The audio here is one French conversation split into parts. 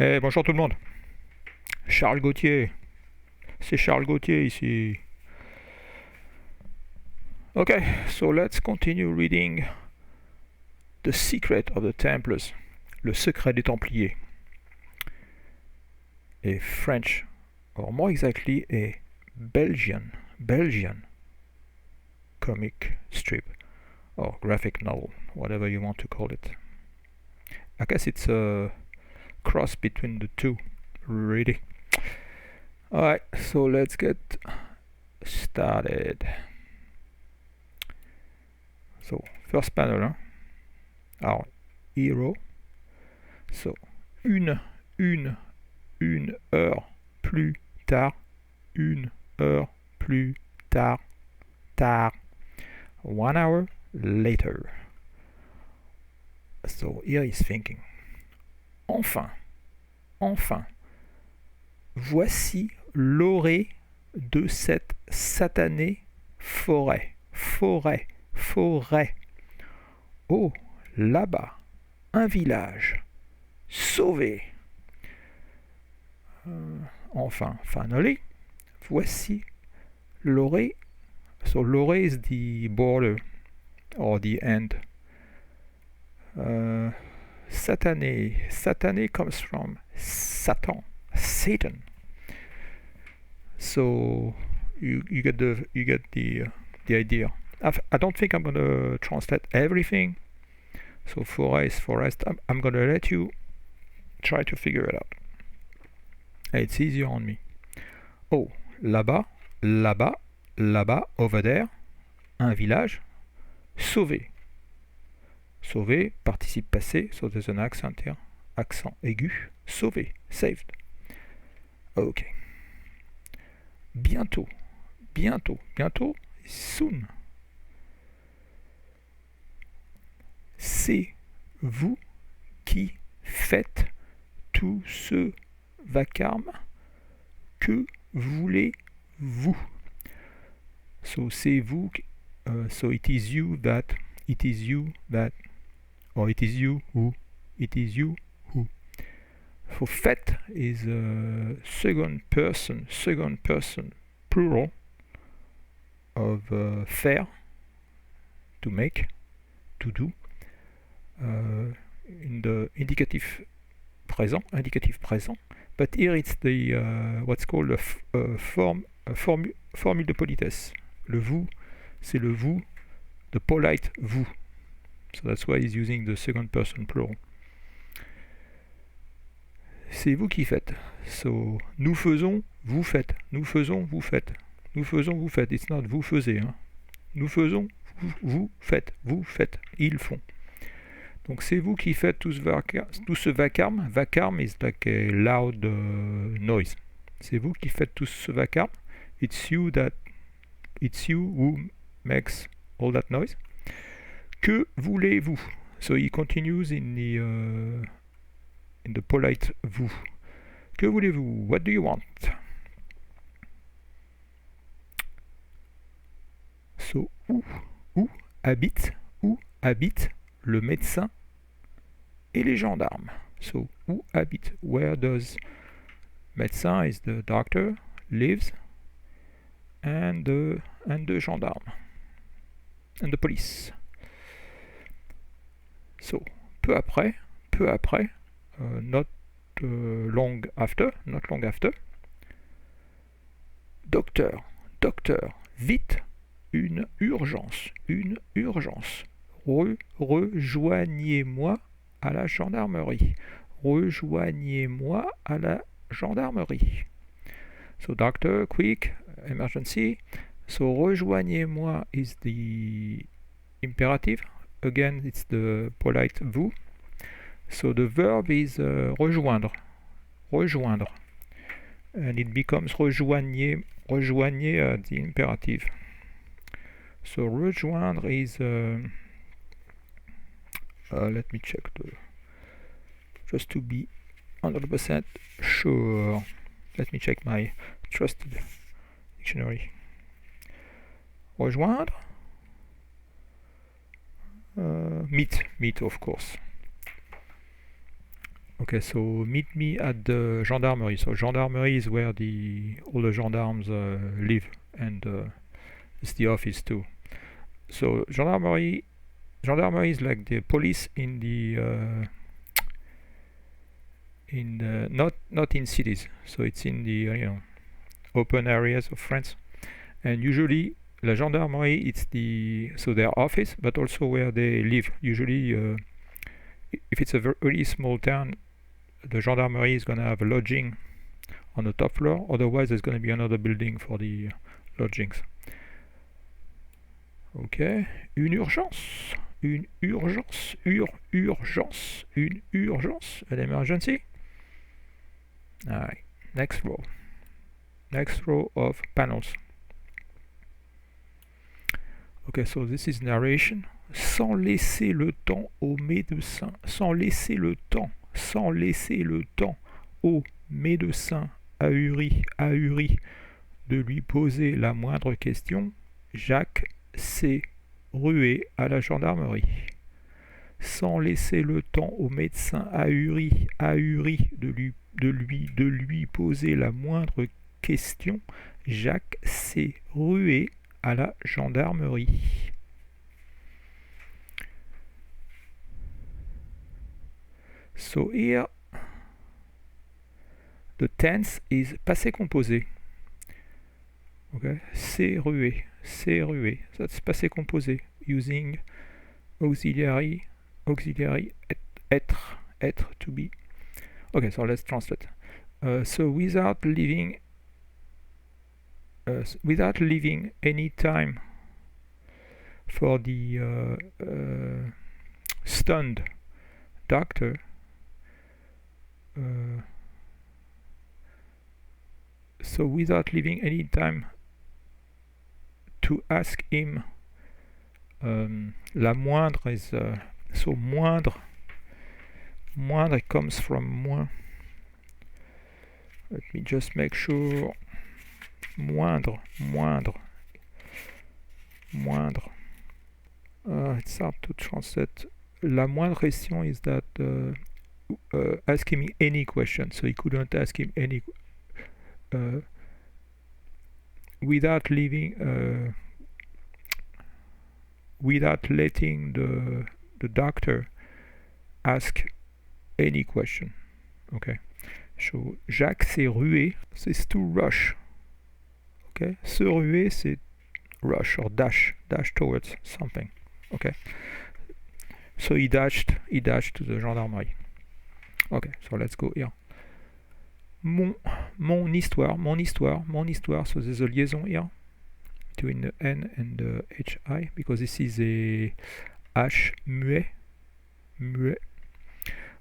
Eh, bonjour tout le monde. Charles Gauthier. C'est Charles Gauthier ici. Okay, so let's continue reading The Secret of the Templars. Le secret des Templiers. Et French, or more exactly a Belgian comic strip or graphic novel, whatever you want to call it. I guess it's a cross between the two, really. Alright, so let's get started. So, first panel, hein? Alors, hero. So, une heure plus tard, une heure plus tard, 1 hour later. So, here he's thinking. Enfin, voici l'orée de cette satanée forêt. Oh, là-bas, un village. Sauvé. Enfin, finally, voici l'orée. So l'orée is the border or the end. Satané comes from Satan. So you get the idea. I don't think I'm gonna translate everything. So forêt is forest. I'm gonna let you try to figure it out. It's easier on me. Oh, là-bas, over there, un village. Sauvé. Sauvé, participe passé, so there's an accent here. Accent aigu. Sauvé, saved. Ok. Bientôt, soon. C'est vous qui faites tout ce vacarme. Que voulez-vous? So c'est vous. So it is you that. Or it is you who. So fait is second person plural of faire, to make, to do, in the indicative présent, but here it's the what's called a formule de politesse. Le vous, c'est le vous, the polite vous. So that's why he's using the second person plural. C'est vous qui faites. So, nous faisons, vous faites. Nous faisons, vous faites. It's not vous faisiez. Hein. Nous faisons, vous faites. Ils font. Donc c'est vous qui faites tout ce vacarme. Vacarme is like a loud noise. C'est vous qui faites tout ce vacarme. It's you who makes all that noise. Que voulez-vous? So he continues in the polite vous. Que voulez-vous? What do you want? So où habite le médecin et les gendarmes? So où habite? Where does médecin is the doctor lives and the gendarme and the police. So peu après, not long after. Docteur, vite, une urgence. Rejoignez-moi à la gendarmerie. So doctor, quick, emergency. So rejoignez-moi is the imperative. Again, it's the polite vous. So the verb is rejoindre. And it becomes rejoignez the imperative. So rejoindre is let me check just to be 100% sure. Let me check my trusted dictionary. Rejoindre. Meet, of course. Okay, so meet me at the gendarmerie. So gendarmerie is where all the gendarmes live, and it's the office too. So gendarmerie is like the police in the not in cities. So it's in the open areas of France, and usually la gendarmerie, it's their office, but also where they live. Usually, if it's a really small town, the gendarmerie is going to have a lodging on the top floor. Otherwise, there's going to be another building for the lodgings. Ok. Une urgence. Une urgence. Urgence. Une urgence. An emergency. Alright. Next row. Next row of panels. Ok, so this is narration. Sans laisser le temps au médecin. Sans laisser le temps au médecin ahuri de lui poser la moindre question, Jacques s'est rué à la gendarmerie. Sans laisser le temps au médecin ahuri de lui poser la moindre question, Jacques s'est rué à la gendarmerie. So here the tense is passé composé. Okay, s'est rué. That's passé composé using auxiliary être to be. Okay, so let's translate. So without leaving any time for the stunned doctor, so without leaving any time to ask him, la moindre is so moindre comes from moins. Let me just make sure. Moindre. It's hard to translate. La moindre question is that ask him any question. So he couldn't ask him any without letting the doctor ask any question. Okay. So Jacques s'est rué. C'est to rush. Okay. Se ruer, c'est rush or dash towards something. Okay. So he dashed to the gendarmerie. Okay, so let's go here. Mon histoire. So there's a liaison here between the N and the HI because this is a H muet.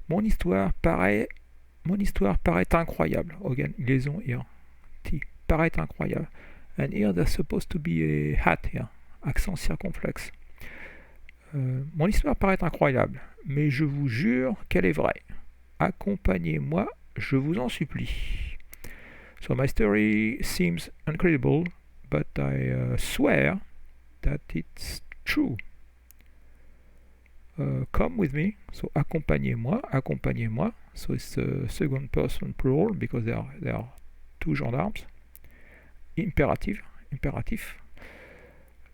Mon histoire paraît incroyable. Again, liaison here. T. Paraît incroyable. And here there's supposed to be a hat here. Accent circonflexe. Mon histoire paraît incroyable, mais je vous jure qu'elle est vraie. Accompagnez-moi, je vous en supplie. So my story seems incredible, but I swear that it's true. Come with me. So accompagnez-moi. So it's the second person plural because there are two gendarmes. Impératif.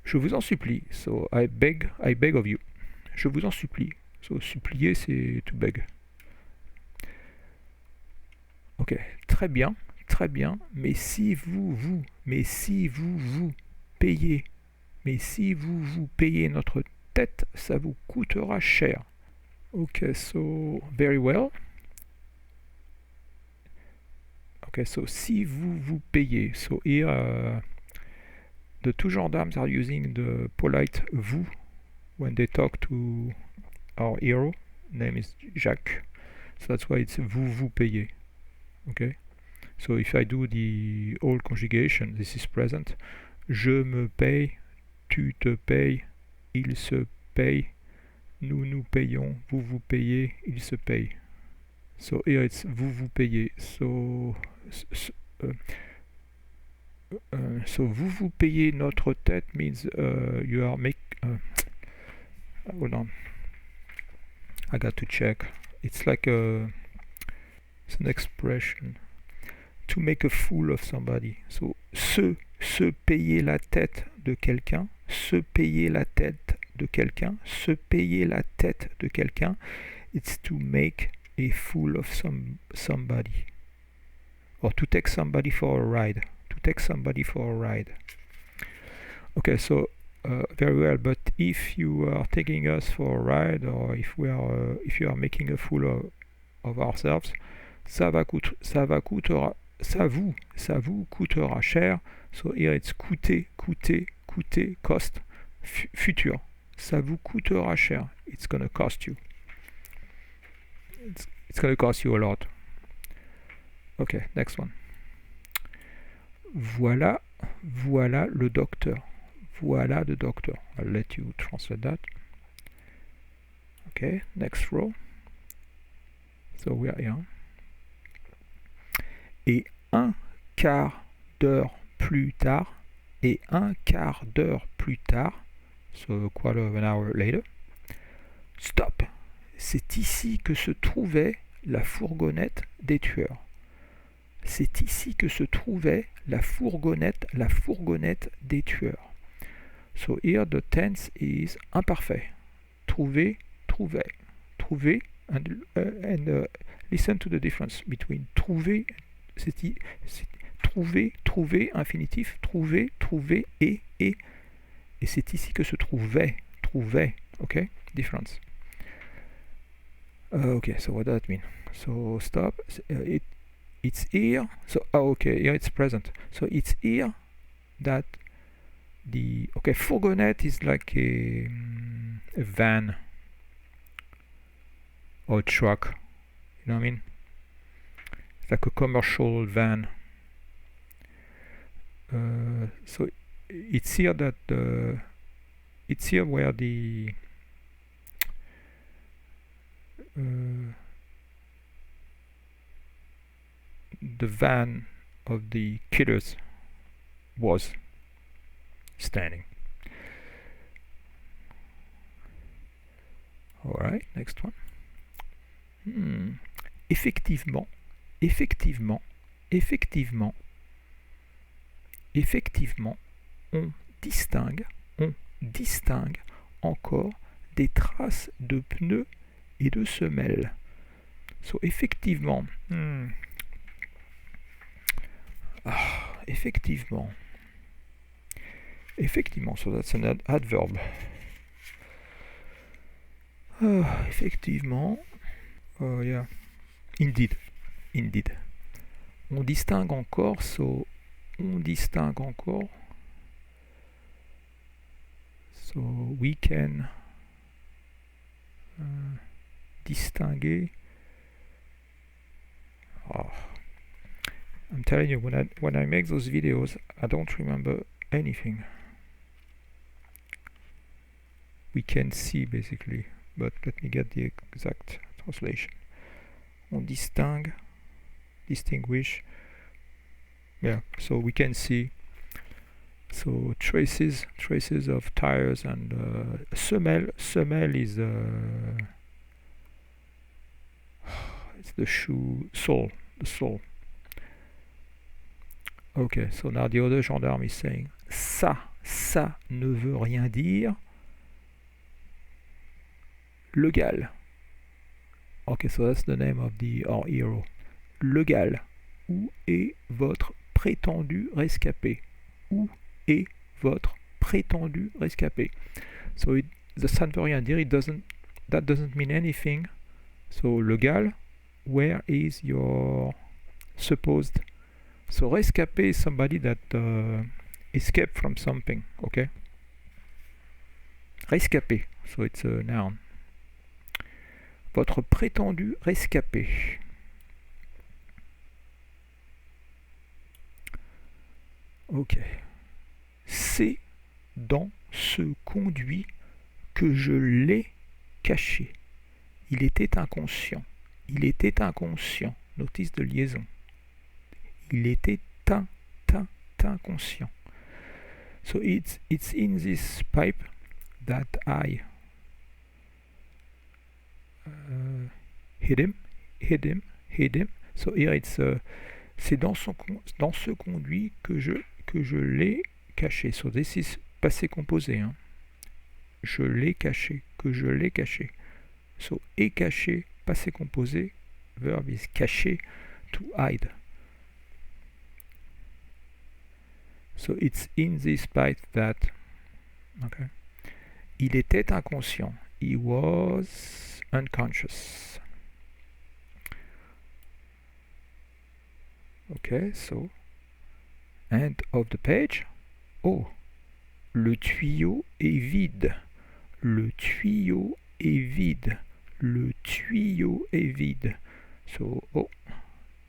Je vous en supplie. So I beg of you. Je vous en supplie. So supplier, c'est to beg. Ok, très bien. Mais si vous payez notre tête, ça vous coûtera cher. Ok, so very well. Ok, so si vous payez. So here the two gendarmes are using the polite vous when they talk to our hero. Name is Jacques. So that's why it's vous payez. Okay. So if I do the old conjugation, this is present. Je me paye, tu te payes, il se paye, nous payons, vous payez, il se paye. So here it's vous payez. So vous payez notre tête means you are hold on. I got to check. It's like It's an expression. To make a fool of somebody. So, se payer la tête de quelqu'un, se payer la tête de quelqu'un, se payer la tête de quelqu'un, it's to make a fool of somebody. Or to take somebody for a ride. To take somebody for a ride. Okay, so very well. But if you are taking us for a ride, or if you are making a fool of ourselves, ça vous coûtera cher. So here it's coûter, cost, futur. Ça vous coûtera cher. It's gonna cost you. It's gonna cost you a lot. Okay, next one. Voilà le docteur. Voilà le docteur. I'll let you translate that. Okay, next row. So we are here. Et un quart d'heure plus tard, so a quarter of an hour later, stop. C'est ici que se trouvait la fourgonnette des tueurs. C'est ici que se trouvait la fourgonnette des tueurs. So here the tense is imparfait. Trouver, and listen to the difference between trouver, c'est trouver, infinitif, trouver, et c'est ici que se trouvait, okay, difference. Okay, so what does that mean? So stop, it's here, so, okay, here it's present, so it's here that okay, fourgonnette is like a van or a truck, you know what I mean? It's like a commercial van. So it's here that it's here where the van of the killers was standing. Alright, next one. Effectivement, on distingue encore des traces de pneus et de semelles. So effectivement, effectivement, so that's an adverb. Effectivement, yeah, indeed. On distingue encore, so we can distinguer. I'm telling you, when I make those videos, I don't remember anything. We can see basically, but let me get the exact translation. On distinguish. Yeah, so we can see. So traces of tires, and semelle is it's the shoe sole, the sole. Okay, so now the other gendarme is saying ça ne veut rien dire. Le Gal. Okay, so that's the name of our hero. Le Gal. Où est votre prétendu rescapé? Où est votre prétendu rescapé? So ça ne veut rien dire. That doesn't mean anything. So le Gal, where is your supposed? So rescapé is somebody that escaped from something. Okay. Rescapé. So it's a noun. Votre prétendu rescapé. Ok. C'est dans ce conduit que je l'ai caché. Il était inconscient. Notice de liaison. Il était inconscient. So it's in this pipe that I hit him, So here it's c'est dans ce conduit que je l'ai caché. So this is passé composé. Hein. Je l'ai caché, que je l'ai caché. So est caché, passé composé, verb is caché, to hide. So it's in this pipe that. Okay. Il était inconscient. He was unconscious. Okay, so end of the page. Oh, le tuyau est vide. Le tuyau est vide. Le tuyau est vide. So, oh,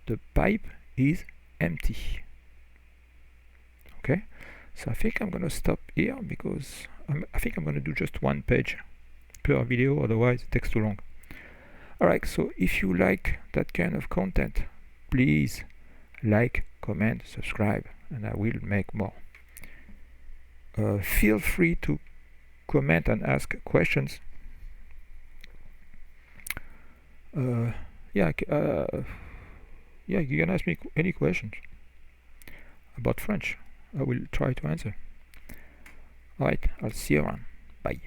the pipe is empty. Okay, so I think I'm going to stop here because I think I'm going to do just one page per video, otherwise it takes too long. Alright, so if you like that kind of content, please like, comment, subscribe, and I will make more. Feel free to comment and ask questions. Yeah, you can ask me any questions about French. I will try to answer. Alright, I'll see you around. Bye.